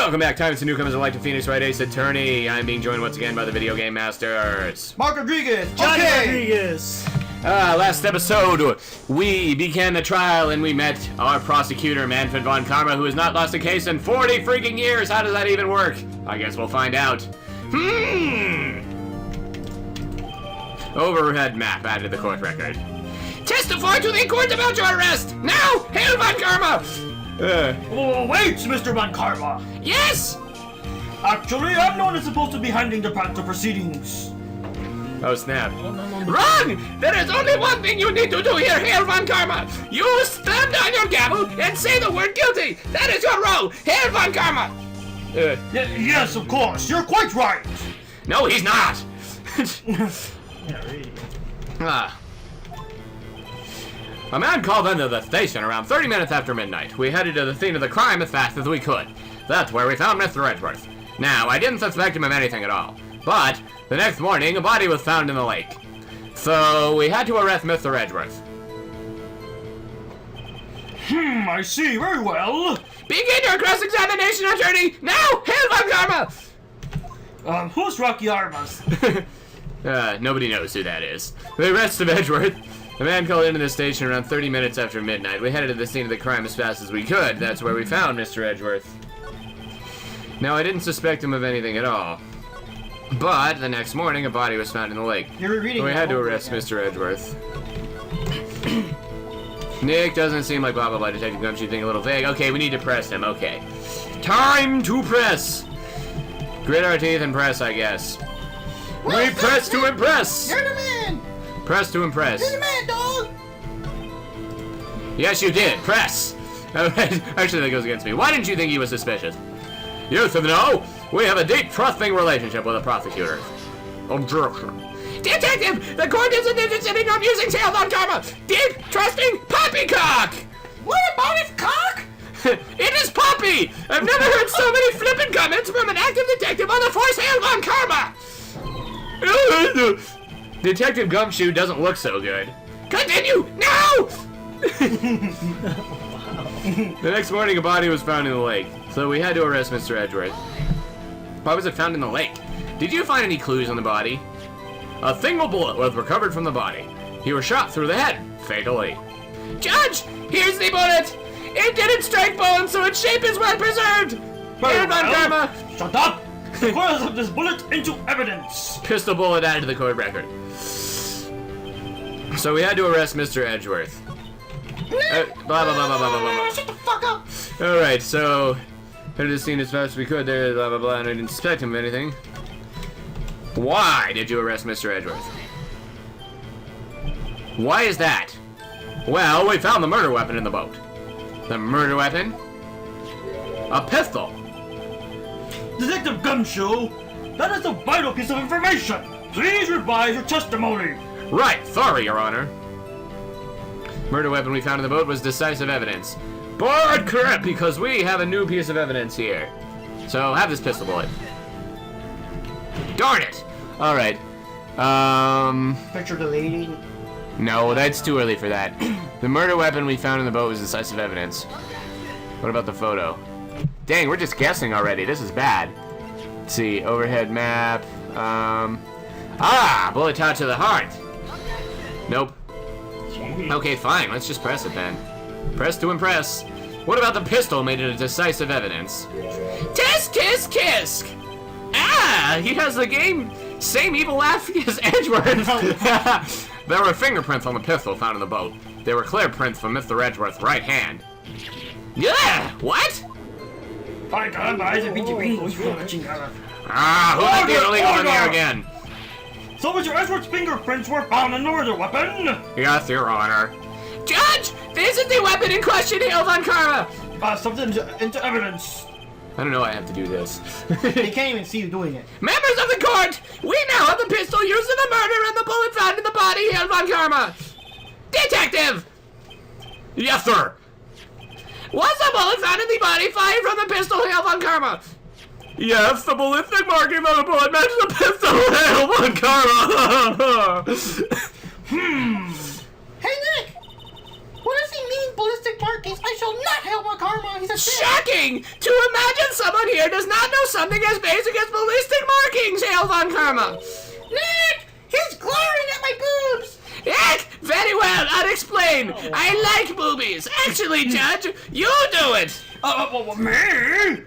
Welcome back, time to newcomers elect to Phoenix Wright Ace Attorney. I'm being joined once again by the video game masters. Mark Rodriguez, Johnny Rodriguez. Last episode, we began the trial and we met our prosecutor, Manfred von Karma, who has not lost a case in 40 freaking years. How does that even work? I guess we'll find out. Overhead map added to the court record. Testify to the court about your arrest! Now, HEIL von Karma! Oh, wait, Mr. von Karma. Yes! Actually, I'm the one that's supposed to be handling the proceedings. Oh, snap. Wrong! There is only one thing you need to do here, HEIL von Karma! You slam down your gavel and say the word guilty! That is your role! HEIL von Karma! Yes, of course. You're quite right. No, he's not! A man called into the station around 30 minutes after midnight. We headed to the scene of the crime as fast as we could. That's where we found Mr. Edgeworth. Now, I didn't suspect him of anything at all, but the next morning, a body was found in the lake. So, we had to arrest Mr. Edgeworth. I see. Very well. Begin your cross-examination, attorney! Now, HEIL von Karma! Who's Rocky Armas? Nobody knows who that is. The arrest of Edgeworth. The man called into the station around 30 minutes after midnight. We headed to the scene of the crime as fast as we could. That's where we found Mr. Edgeworth. Now, I didn't suspect him of anything at all. But, the next morning, a body was found in the lake. You were reading We had to arrest Mr. Edgeworth. Nick doesn't seem like blah blah blah. Detective Gumshoe thing a little vague. Okay, we need to press him. Okay. Time to press! Grit our teeth and press, I guess. We press to impress! You're the man! Press to impress. You're the man, dog! Yes, you did. Press! Actually, that goes against me. Why didn't you think he was suspicious? Yes and no. We have a deep, trusting relationship with the prosecutor. Objection. Detective! The court isn't interested in your using HEIL von Karma! Deep, trusting, poppycock! What about his cock? It is Poppy! I've never heard so many flippant comments from an active detective on the force HEIL von Karma! Detective Gumshoe doesn't look so good. Continue! Now! The next morning, a body was found in the lake, so we had to arrest Mr. Edgeworth. Why was it found in the lake? Did you find any clues on the body? A single bullet was recovered from the body. He was shot through the head, fatally. Judge! Here's the bullet! It didn't strike bone, so its shape is well preserved! HEIL von Karma! Shut up! The court has put this bullet into evidence. Pistol bullet added to the court record. So we had to arrest Mr. Edgeworth. Blah, blah, blah, blah, blah, blah, blah. Shut the fuck up! Alright, so headed to the scene as fast as we could there, blah, blah, blah, and I didn't suspect him of anything. Why did you arrest Mr. Edgeworth? Why is that? Well, we found the murder weapon in the boat. The murder weapon? A pistol. Detective Gumshoe, that is a vital piece of information. Please revise your testimony. Right, sorry, Your Honor. Murder weapon we found in the boat was decisive evidence. But correct, because we have a new piece of evidence here. So, have this pistol bullet. Darn it! Alright. Picture deleting. No, that's too early for that. The murder weapon we found in the boat was decisive evidence. What about the photo? Dang, we're just guessing already. This is bad. Let's see, overhead map. Bullet shot to the heart. Nope. Okay, fine. Let's just press it then. Press to impress. What about the pistol made it a decisive evidence? Tisk, tisk, tisk! Ah, he has the same evil laugh as Edgeworth. There were fingerprints on the pistol found in the boat. They were clear prints from Mr. Edgeworth's right hand. Yeah, what? Who let the illegals in here again? So Mr. Edgeworth's fingerprints were found in the murder weapon? Yes, Your Honor. Judge, this is the weapon in question, HEIL von Karma. Something into evidence. I don't know why I have to do this. They can't even see you doing it. Members of the court, we now have the pistol used in the murder and the bullet found in the body, HEIL von Karma. Detective! Yes, sir. Was the bullet found in the body fired from the pistol, HEIL von Karma? Yes, the ballistic marking on the bullet matches the pistol, HEIL von Karma. Hey, Nick! What does he mean ballistic markings. I shall not hail my karma. He's a Shocking! To imagine someone here does not know something as basic as ballistic markings, Hail von Karma. Nick! He's glaring at my boobs! Heck, very well, I'll explain. I like boobies. Actually, Judge, you do it. Me?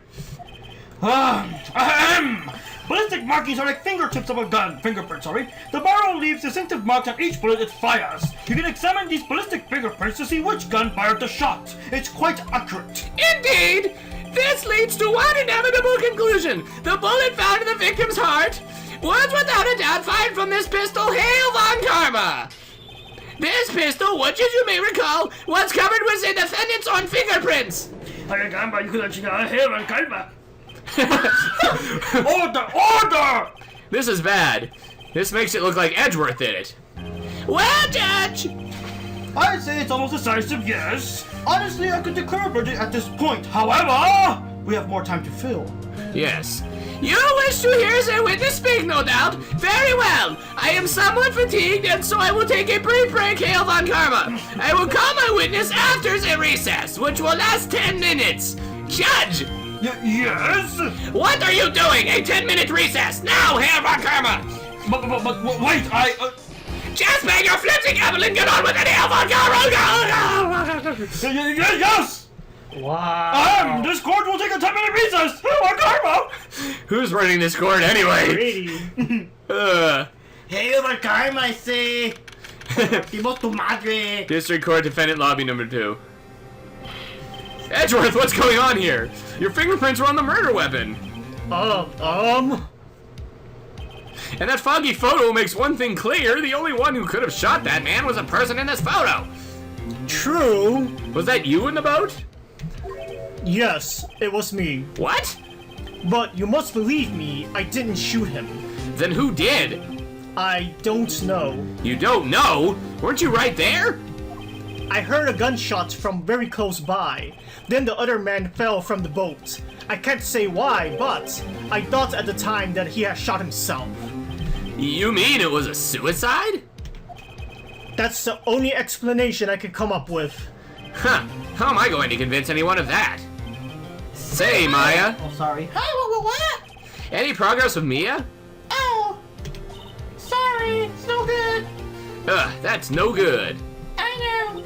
Ballistic markings are like fingertips of a gun. Fingerprints, sorry. The barrel leaves distinctive marks on each bullet it fires. You can examine these ballistic fingerprints to see which gun fired the shot. It's quite accurate. Indeed. This leads to one inevitable conclusion. The bullet found in the victim's heart was without a doubt fired from this pistol, Hail von Karma. This pistol, which as you may recall, was covered with the defendant's own fingerprints. Order! This is bad. This makes it look like Edgeworth did it. Well, Judge! I'd say it's almost decisive, yes. Honestly, I could declare a verdict at this point. However, we have more time to fill. Yes. You wish to hear the witness speak, no doubt? Very well. I am somewhat fatigued, and so I will take a brief break, Hail von Karma. I will call my witness after the recess, which will last 10 minutes. Judge! Yes? What are you doing? A 10-minute recess! Now, Hail von Karma! But wait, Just bang your flimsy gavel and get on with it, Hail von Karma! Yes! Wow. This court will take a 10-minute recess! Oh, karma! Who's running this court anyway? Pretty. Hail my karma, I say. Timos tu madre. District Court Defendant Lobby number 2. Edgeworth, what's going on here? Your fingerprints were on the murder weapon. And And that foggy photo makes one thing clear. The only one who could have shot that man was a person in this photo. True. Was that you in the boat? Yes, it was me. What? But you must believe me, I didn't shoot him. Then who did? I don't know. You don't know? Weren't you right there? I heard a gunshot from very close by. Then the other man fell from the boat. I can't say why, but I thought at the time that he had shot himself. You mean it was a suicide? That's the only explanation I could come up with. Huh. How am I going to convince anyone of that? Say, Maya. Oh, sorry. What? Any progress with Mia? Oh, sorry, it's no good. Ugh, that's no good. I know.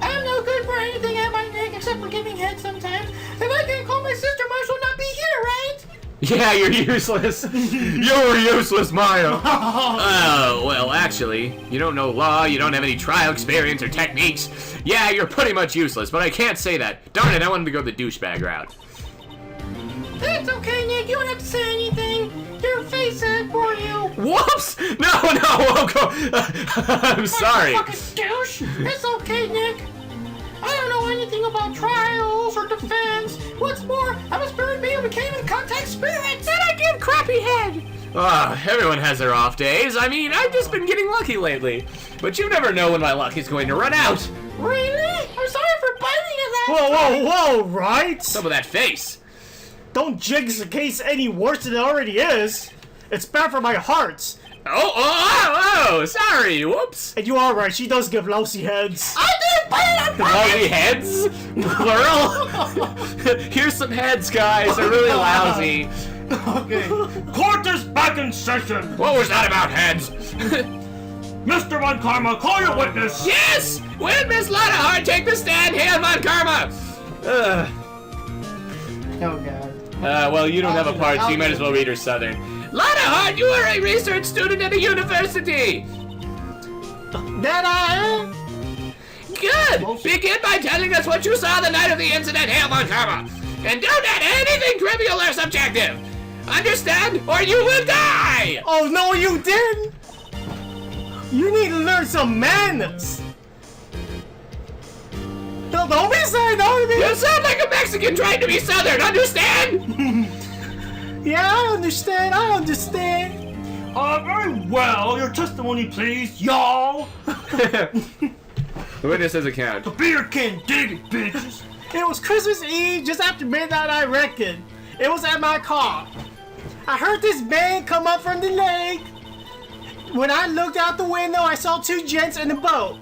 I'm no good for anything at my neck except for giving head sometimes. If I can call my sister, I shall not be here, right? Yeah, you're useless. You're useless, Maya. Oh, well, actually, you don't know law, you don't have any trial experience or techniques. Yeah, you're pretty much useless, but I can't say that. Darn it, I wanted to go the douchebag route. That's okay, Nick. You don't have to say anything. Your face said for you. Whoops! No, oh, I'm sorry. Fucking douche. It's okay, Nick. I don't know anything about trials or defense. What's more, I'm a spirit being who became in contact spirits. And I give crappy head. Everyone has their off days. I mean, I've just been getting lucky lately. But you never know when my luck is going to run out. Really? I'm sorry for biting you last Whoa, right? Some of that face. Don't jinx the case any worse than it already is. It's bad for my heart. Oh, sorry, whoops. And you are right, she does give lousy heads. I didn't bite it. Lousy heads? Plural? Here's some heads, guys. They're really lousy. Okay. Court is back in session! What was that about heads? Mr. Von Karma, call your witness! Yes! Will Miss Lana Hart take the stand, Hail von Karma? Oh god. Well, you don't have a part, so you might as well read her Southern. Lana Hart, you are a research student at a university! That I am. Good! Begin by telling us what you saw the night of the incident, Hail von Karma! And don't add anything trivial or subjective! Understand, or you will die! Oh no, you didn't! You need to learn some manners! Don't be saying no to me! You sound like a Mexican trying to be Southern, understand? Yeah, I understand. Very well, your testimony please, y'all! The witness's account. The beer can dig it, bitches! It was Christmas Eve, just after midnight, I reckon. It was at my car. I heard this band come up from the lake. When I looked out the window, I saw two gents in the boat.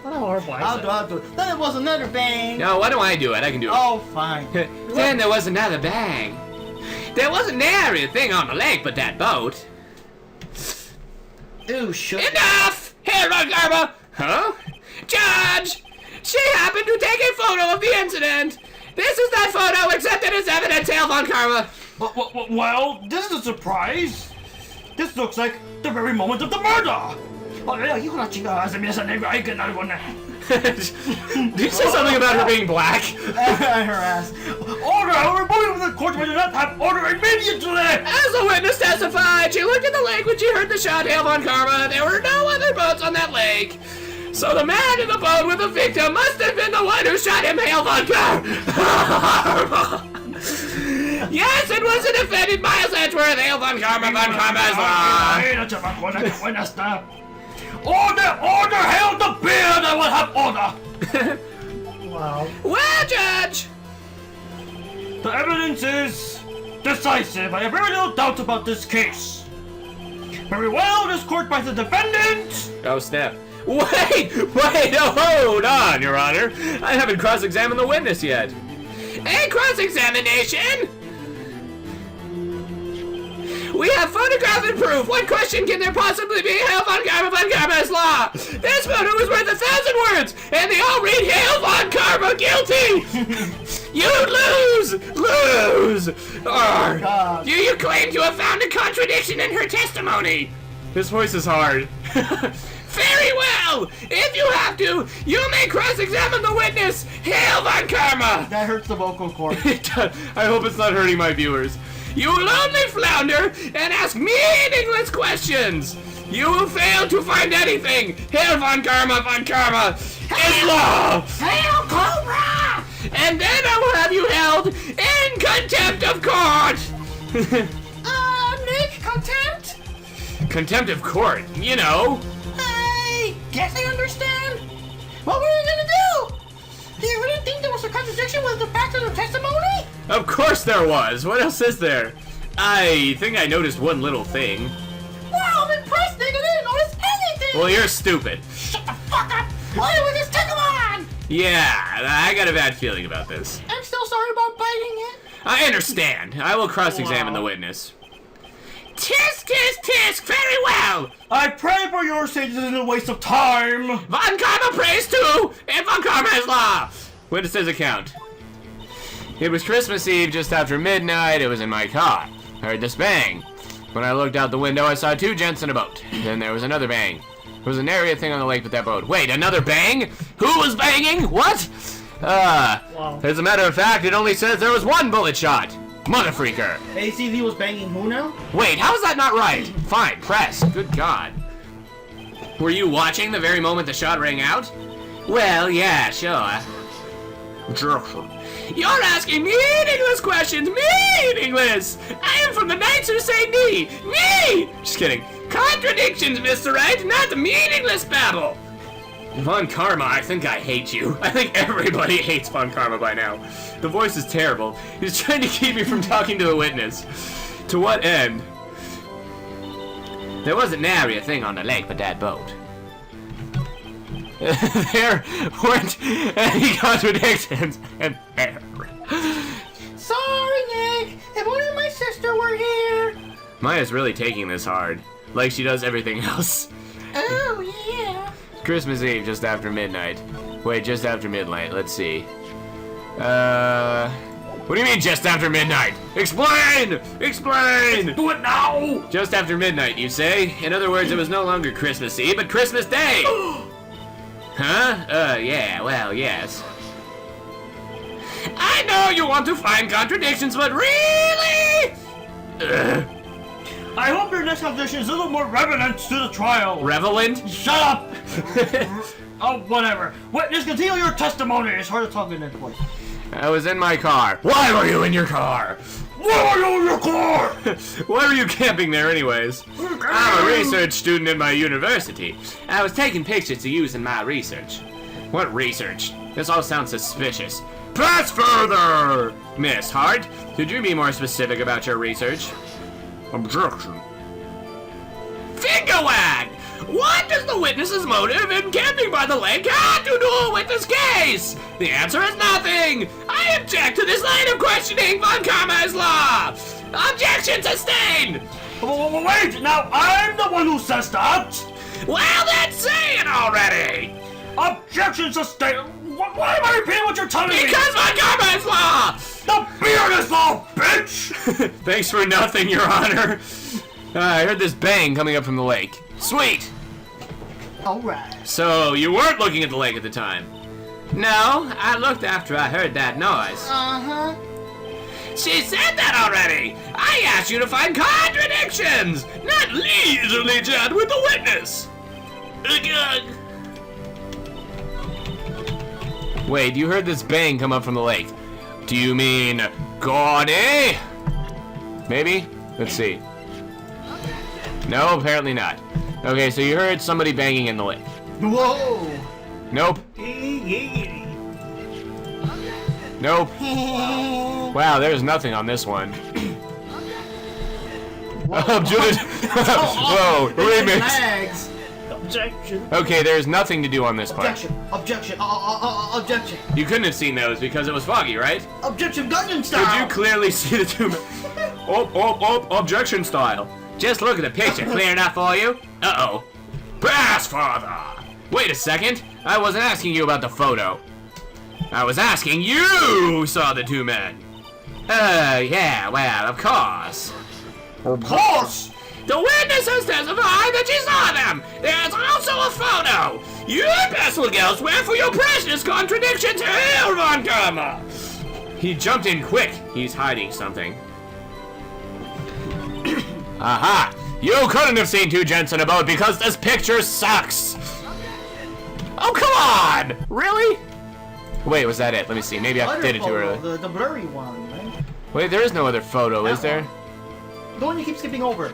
What a horrible I'll do it. Then there was another bang. No, why don't I do it? I can do it. Oh, fine. Then there was another bang. There wasn't nary a thing on the lake but that boat. Ew, shut Enough! Hail on karma! Huh? Judge! She happened to take a photo of the incident. This is that photo accepted as evidence, Hail on karma. Well, this is a surprise. This looks like the very moment of the murder. Did you say something about her being black? her ass. Order! I'll remove you from the court when you not have order immediately! As the witness testified, she looked at the lake when she heard the shot hail on karma. There were no other boats on that lake. So the man in the boat with the victim must have been the one who shot him, hail on karma. Yes, it was the defendant, Miles Edgeworth, hail on karma, von karma's law. Order! Order! Hail the beard! I will have order! Wow. Well, Judge! The evidence is decisive. I have very little doubt about this case. Very well, this court by the defendant. Oh, snap. Wait, hold on, Your Honor. I haven't cross-examined the witness yet. A cross-examination? We have photographic proof. What question can there possibly be? Hail von Karma's law. This photo is worth 1,000 words, and they all read Hail von Karma guilty. You lose. Do you claim to have found a contradiction in her testimony? His voice is hard. Very well! If you have to, you may cross-examine the witness! Hail von Karma! That hurts the vocal cord. I hope it's not hurting my viewers. You will only flounder and ask meaningless questions! You will fail to find anything! Hail von Karma is law! Hail Cobra! And then I will have you held in contempt of court! Nick, contempt? Contempt of court, you know. I guess I understand. What were you gonna do? Do you really think there was a contradiction with the facts of the testimony? Of course there was. What else is there? I think I noticed one little thing. Wow, I'm impressed, Nick. I didn't notice anything. Well, you're stupid. Shut the fuck up. Why don't we just take him on? Yeah, I got a bad feeling about this. I'm still sorry about biting it. I understand. I will cross-examine the witness. Tisk, very well. I pray for your sake this isn't a waste of time. Von Karma prays too, and Von Karma is law. Witness's account. It was Christmas Eve just after midnight. It was in my car. I heard this bang. When I looked out the window, I saw two gents in a boat. Then there was another bang. There was an area thing on the lake with that boat. Wait, another bang? Who was banging? What? As a matter of fact, it only says there was one bullet shot. Mother freaker. ACV was banging who now? Wait, how is that not right? Fine, press. Good God. Were you watching the very moment the shot rang out? Well, yeah, sure. You're asking meaningless questions. Meaningless! I am from the Knights who say me! Me! Just kidding. Contradictions, Mr. Wright, not meaningless babble! Von Karma, I think I hate you. I think everybody hates Von Karma by now. The voice is terrible. He's trying to keep me from talking to the witness. To what end? There wasn't nary a thing on the lake but that boat. There weren't any contradictions in there. Sorry, Nick. If only my sister were here. Maya's really taking this hard. Like she does everything else. Oh, yeah. Christmas Eve, just after midnight. Wait, just after midnight. Let's see. What do you mean just after midnight? Explain! Explain! Do it now! Just after midnight, you say? In other words, it was no longer Christmas Eve, but Christmas Day! Huh? Yeah, well, yes. I know you want to find contradictions, but really? I hope your next conversation is a little more relevant to the trial. Relevant? Shut up! Oh, whatever. Witness, continue your testimony. It's hard to talk in that voice. I was in my car. Why were you in your car? Why are you in your car? Why were you camping there anyways? I'm a research student at my university. I was taking pictures to use in my research. What research? This all sounds suspicious. Press further! Miss Hart, could you be more specific about your research? Objection. Finger wag! What does the witness's motive in camping by the lake have to do with this case? The answer is nothing. I object to this line of questioning von Karma's law. Objection sustained. Wait, now I'm the one who says that. Well, then say it already. Objection sustained. Why am I repeating what you're telling me? Because von Karma's law. The beard is law, bitch. Thanks for nothing, Your Honor. I heard this bang coming up from the lake. Sweet. Alright. So you weren't looking at the lake at the time? No, I looked after I heard that noise. Uh-huh. She said that already! I asked you to find contradictions! Not leisurely chat with the witness! Wait, you heard this bang come up from the lake. Do you mean Gordy? Maybe? Let's see. No, apparently not. Okay, so you heard somebody banging in the lake. Whoa. Nope. Nope. Wow, there's nothing on this one. Whoa, remix. Lags. Objection. Okay, there's nothing to do on this part. Objection. Objection. You couldn't have seen those because it was foggy, right? Objection. Gungeon style. Did you clearly see the two? Objection style. Just look at the picture. Clear enough for you? Uh-oh. Brass father. Wait a second. I wasn't asking you about the photo. I was asking you who saw the two men. Yeah, well, of course. Of course. The witness has testified that she saw them. There's also a photo. You best look elsewhere for your precious contradiction to HEIL von Karma. He jumped in quick. He's hiding something. Aha! You couldn't have seen two gents in a boat because this picture sucks. Oh, come on! Really? Wait, was that it? Let me see. Maybe I did it too early. The blurry one, right? Wait, there is no other photo, is there? The one you keep skipping over.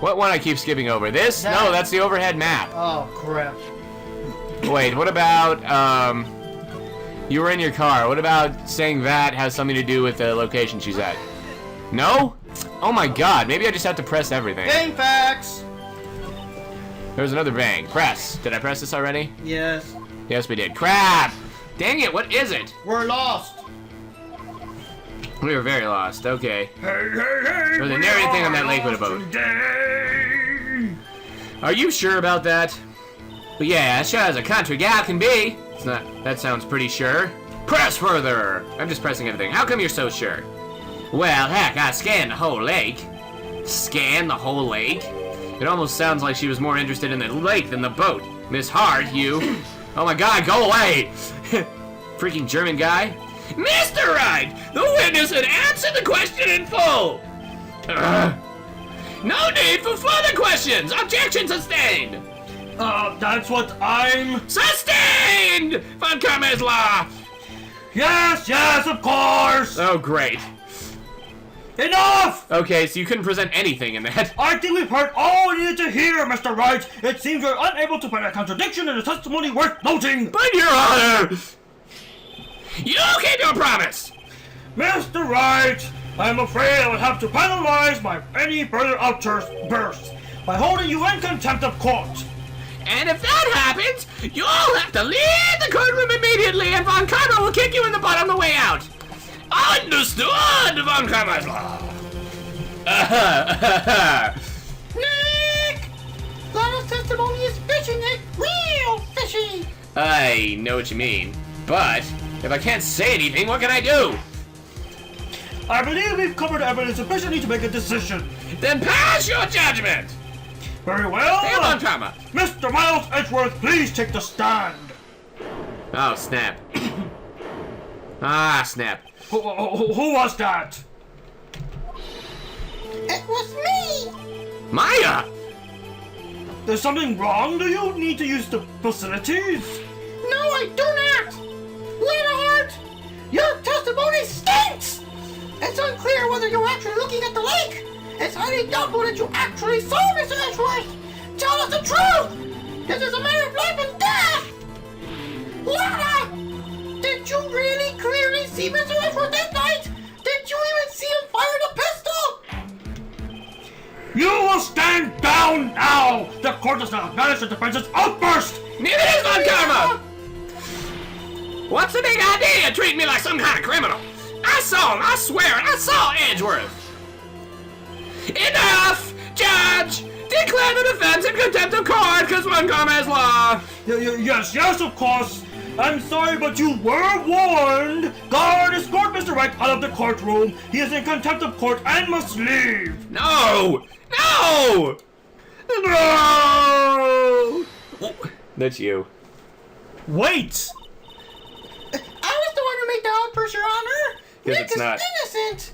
What one I keep skipping over? This? No, that's the overhead map. Oh, crap. Wait, what about, you were in your car. What about saying that has something to do with the location she's at? No? Oh my god, maybe I just have to press everything. Game facts! There was another bang. Press. Did I press this already? Yes. Yes, we did. Crap! Dang it, what is it? We're lost. We were very lost. Okay. Hey, There's a narrative thing on that lake with a boat. Are you sure about that? Well, yeah, as sure as a country gal can be. It's not. That sounds pretty sure. Press further! I'm just pressing everything. How come you're so sure? Well, heck, I scanned the whole lake. Scan the whole lake? It almost sounds like she was more interested in the lake than the boat. Miss Hart, you. Oh my god, go away! Freaking German guy. Mr. Wright! The witness had answered the question in full! No need for further questions! Objection sustained! That's what I'm... Sustained! Von Karma's law! Yes, of course! Oh, great. Enough! Okay, so you couldn't present anything in that. I think we've heard all we needed to hear, Mr. Wright. It seems you're unable to find a contradiction in the testimony worth noting. But, Your Honor! You keep your promise! Mr. Wright, I'm afraid I will have to penalize my any further outbursts by holding you in contempt of court. And if that happens, you'll have to leave the courtroom immediately and Von Karma will kick you in the butt on the way out. Understood, Von Karma's law. Nick! Lana's testimony is fishy, Nick. Real fishy. I know what you mean, but if I can't say anything, what can I do? I believe we've covered evidence sufficiently to make a decision. Then pass your judgment! Very well. Hey, Von Karma! Mr. Miles Edgeworth, please take the stand. Oh, snap. Ah, snap. Who was that? It was me. Maya! There's something wrong? Do you need to use the facilities? No, I do not. Lana Hart, your testimony stinks. It's unclear whether you're actually looking at the lake. It's highly doubtful that you actually saw Mr. Edgeworth. Tell us the truth. This is a matter of life and death. Lana, did you really clearly see Mr. Edgeworth that night? Did you even see him fire the pistol? You will stand down! down now! The court does not acknowledge the defense's outburst! Neither is Von Karma! What's the big idea treating me like some kind of criminal? I saw him, I swear, I saw Edgeworth! Enough! Judge! Declare the defense in contempt of court, because Von Karma is law! Yes, of course! I'm sorry, but you were warned! Guard, escort Mr. Wright out of the courtroom! He is in contempt of court and must leave! No! No! No! Oh, that's you. Wait! I was the one who made the outburst, Your Honor. Yes, Nick it's is not. innocent.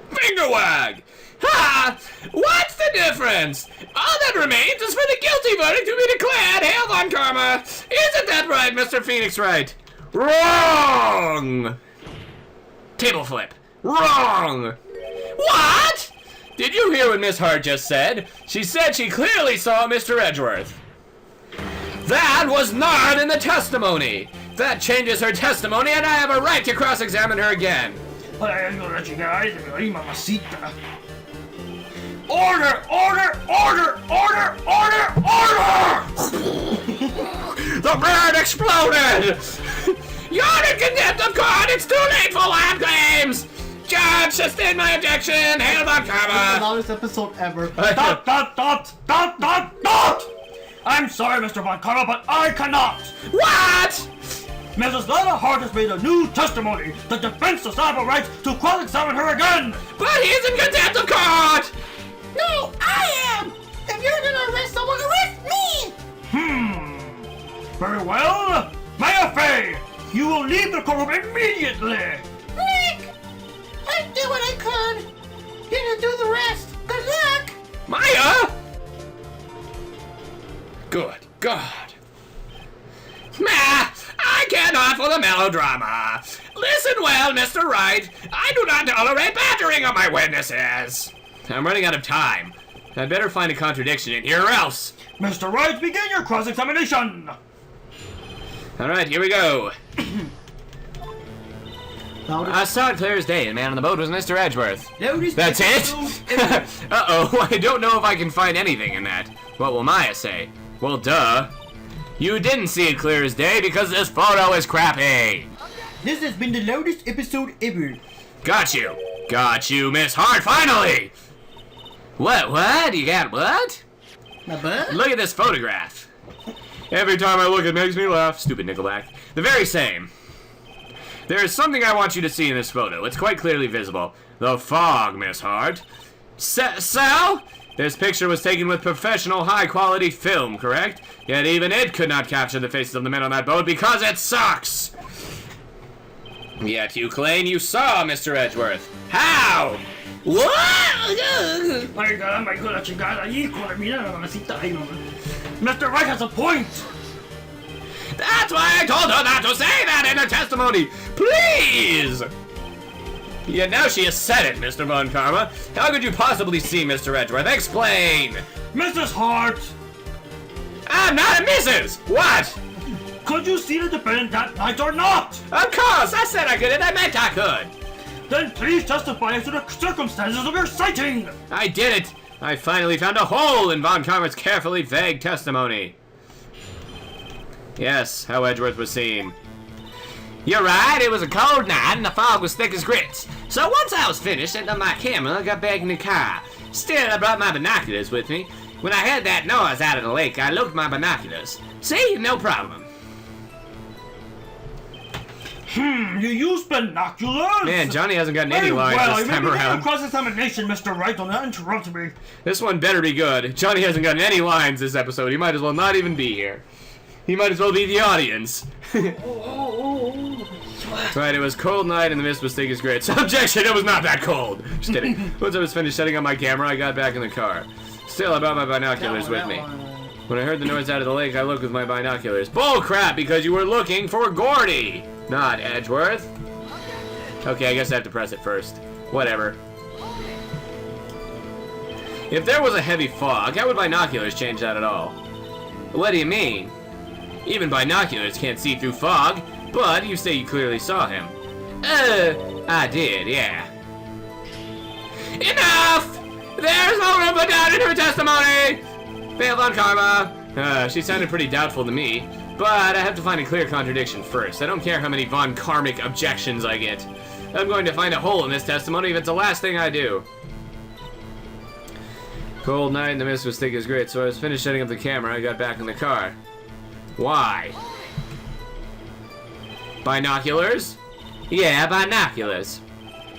Finger wag! Ha! What's the difference? All that remains is for the guilty verdict to be declared. Hail Von Karma! Isn't that right, Mr. Phoenix Wright? Wrong! Table flip. Wrong! What? Did you hear what Miss Hart just said? She said she clearly saw Mr. Edgeworth. That was not in the testimony. That changes her testimony, and I have a right to cross-examine her again. I'm gonna let you guys. Mamacita. Order! Order! Order! Order! Order! Order! The bird exploded! You're in contempt of court! It's too late for lab claims! Judge, sustain my objection! Hail Von The Karma! loudest episode ever. Dot! I'm sorry, Mr. Von Karma, but I cannot! What? Mrs. Lana Hart has made a new testimony. The defense does not have a right to cross-examine her again! But he's in contempt of court! No, I am. If you're gonna arrest someone, arrest me. Very well. Maya Fey, you will leave the courtroom immediately! Nick, I did what I could. You can do the rest. Good luck. Maya? Good God. Nah, I cannot for the melodrama. Listen well, Mr. Wright. I do not tolerate badgering of my witnesses. I'm running out of time. I'd better find a contradiction in here or else. Mr. Wright, begin your cross-examination! Alright, here we go. Loudest, I saw it clear as day. The man on the boat was Mr. Edgeworth. loudest That's episode it? ever. Uh-oh, I don't know if I can find anything in that. What will Maya say? Well, duh. You didn't see it clear as day because this photo is crappy. This has been the loudest episode ever. Got you. Got you, Miss Hart, finally! What? You got what? My butt? Look at this photograph. Every time I look, it makes me laugh. Stupid Nickelback. The very same. There is something I want you to see in this photo. It's quite clearly visible. The fog, Miss Hart. So? This picture was taken with professional, high-quality film, correct? Yet even it could not capture the faces of the men on that boat because it sucks! Yet you claim you saw Mr. Edgeworth. How? What? Mr. Wright has a point! That's why I told her not to say that in her testimony! Please! Yet now she has said it, Mr. Von Karma. How could you possibly see Mr. Edgeworth? Explain! Mrs. Hart, I'm not a missus! What? could you see the defendant that night or not? Of course! I said I could and I meant I could! Then please testify as to the circumstances of your sighting! I did it! I finally found a hole in Von Karma's carefully vague testimony. Yes, how Edgeworth was seen. You're right, it was a cold night and the fog was thick as grits. So once I was finished setting up my camera, I got back in the car. Still, I brought my binoculars with me. When I heard that noise out of the lake, I looked at my binoculars. See? No problem. You used binoculars? Man, Johnny hasn't gotten any Very lines well, this you may time begin your around. cross-examination, Mr. Wright. Don't interrupt me. This one better be good. Johnny hasn't gotten any lines this episode. He might as well not even be here. He might as well be the audience. Right, it was cold night and the mist was thick as grits. Objection, it was not that cold. Just kidding. Once I was finished setting up my camera, I got back in the car. Still, I brought my binoculars with me. When I heard the noise out of the lake, I looked with my binoculars. Bull crap, because you were looking for Gordy, not Edgeworth. Okay, I guess I have to press it first. Whatever. If there was a heavy fog, how would binoculars change that at all? What do you mean? Even binoculars can't see through fog, but you say you clearly saw him. I did, yeah. Enough! There's no room for doubt in her testimony! Fail on karma. She sounded pretty doubtful to me, but I have to find a clear contradiction first. I don't care how many von Karmic objections I get. I'm going to find a hole in this testimony if it's the last thing I do. Cold night and the mist was thick as grit, so I was finished setting up the camera. I got back in the car. Why? Binoculars? Yeah, binoculars.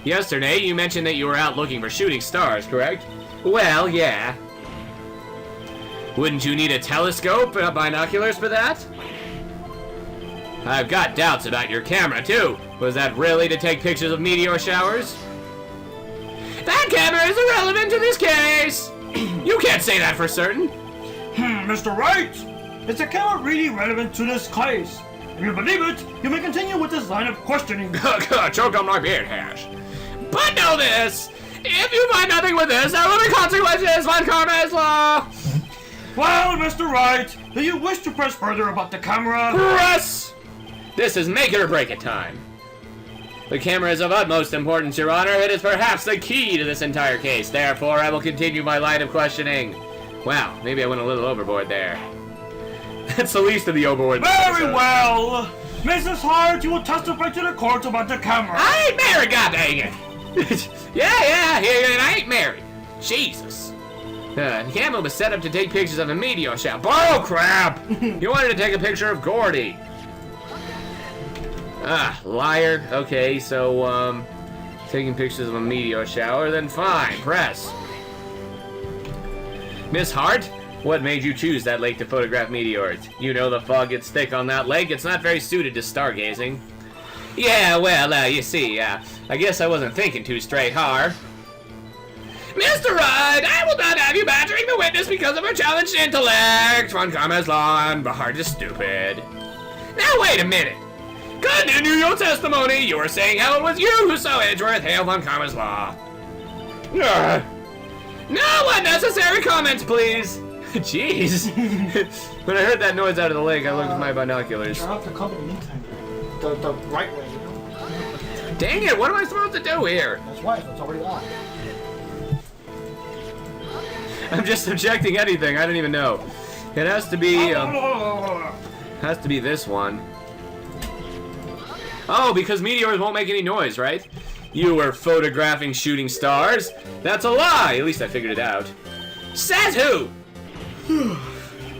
Yesterday, you mentioned that you were out looking for shooting stars, correct? Well, yeah. Wouldn't you need a telescope and binoculars for that? I've got doubts about your camera, too. Was that really to take pictures of meteor showers? That camera is irrelevant to this case! You can't say that for certain. Mr. Wright, is the camera really relevant to this case? If you believe it, you may continue with this line of questioning. Choke on my beard hash. But know this! If you find nothing with this, there will be consequences von Karma's law! Well, Mr. Wright, do you wish to press further about the camera? Press! This is make it or break it time. The camera is of utmost importance, Your Honor. It is perhaps the key to this entire case. Therefore, I will continue my line of questioning. Wow, maybe I went a little overboard there. That's the least of the overboard. Very well! Mrs. Hart, you will testify to the court about the camera. I ain't married, goddammit! yeah, I ain't married. Jesus. The camera was set up to take pictures of a meteor shower. Bull crap! You wanted to take a picture of Gordy. Ah, liar. Okay, so, taking pictures of a meteor shower, then fine, press. Miss Hart, what made you choose that lake to photograph meteors? You know the fog gets thick on that lake. It's not very suited to stargazing. Yeah, well, you see, I guess I wasn't thinking too straight, Har. Mr. Wright, I will not have you badgering the witness because of her challenged intellect. Von Karma's law and Hart is stupid. Now, wait a minute. Continue your testimony. You were saying how it was you who saw Edgeworth hail von Karma's law. No unnecessary comments, please. Jeez. When I heard that noise out of the lake, I looked at my binoculars. Turn off the company meantime. The right way, you know? Dang it, what am I supposed to do here? That's why, it's already on. I'm just subjecting anything, I don't even know. It has to be, this one. Oh, because meteors won't make any noise, right? You were photographing shooting stars? That's a lie! At least I figured it out. Says who?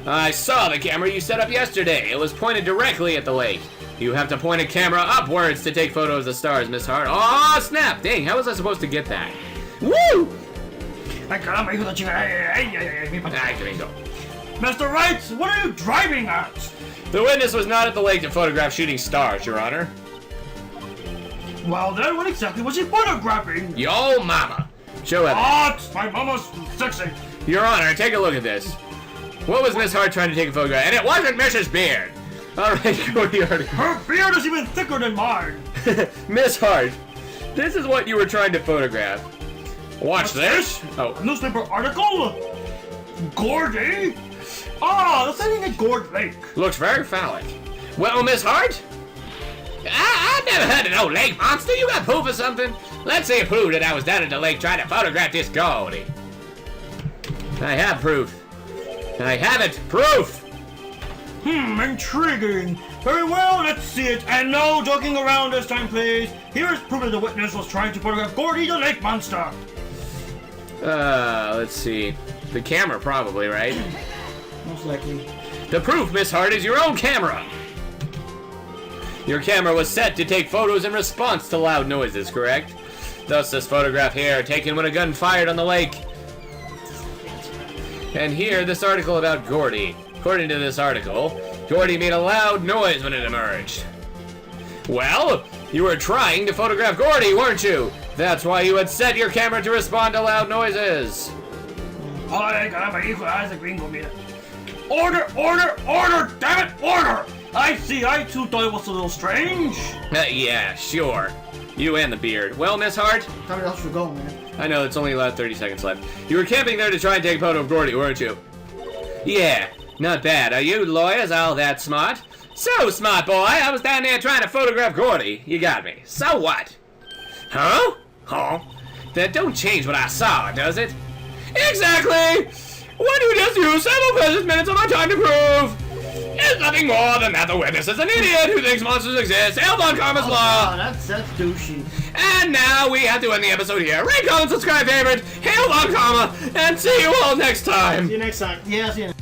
I saw the camera you set up yesterday. It was pointed directly at the lake. You have to point a camera upwards to take photos of stars, Miss Hart. Aw, snap! Dang, how was I supposed to get that? Woo! Mr. Wright, what are you driving at? The witness was not at the lake to photograph shooting stars, Your Honor. Well then, what exactly was he photographing? Yo mama. Show evidence. What? My mama's sexy. Your Honor, take a look at this. What was Miss Hart trying to take a photograph? And it wasn't Mrs. Beard. Alright, Cody Hardy. Her beard is even thicker than mine. Miss Hart, this is what you were trying to photograph. Watch this. Oh. A newspaper article? Gordy? Ah, the setting at Gord Lake. Looks very phallic. Well, Miss Hart? I've never heard of no lake monster. You got proof or something? Let's see proof that I was down at the lake trying to photograph this Gordy. I have proof. I have it. Proof! Intriguing. Very well, let's see it. And no joking around this time, please. Here is proof that the witness was trying to photograph Gordy the lake monster. Let's see. The camera, probably, right? Most likely. The proof, Miss Hart, is your own camera. Your camera was set to take photos in response to loud noises, correct? Thus, this photograph here, taken when a gun fired on the lake. And here, this article about Gordy. According to this article, Gordy made a loud noise when it emerged. Well, you were trying to photograph Gordy, weren't you? That's why you had set your camera to respond to loud noises. Order, order, order! Damn it, order! I see, I too thought it was a little strange. Yeah, sure. You and the beard. Well, Miss Hart? How else we go, man? I know, it's only allowed 30 seconds left. You were camping there to try and take a photo of Gordy, weren't you? Yeah, not bad. Are you lawyers all that smart? So smart, boy. I was down there trying to photograph Gordy. You got me. So what? Huh? Huh? That don't change what I saw, does it? Exactly! What you just used several precious minutes of my time to prove is nothing more than that the witness is an idiot who thinks monsters exist. Hail on Karma's Law! Oh, that's douchey. And now we have to end the episode here. Rate, comment, subscribe, favorite, hail on Karma, and see you all next time! See you next time. Yeah, see you.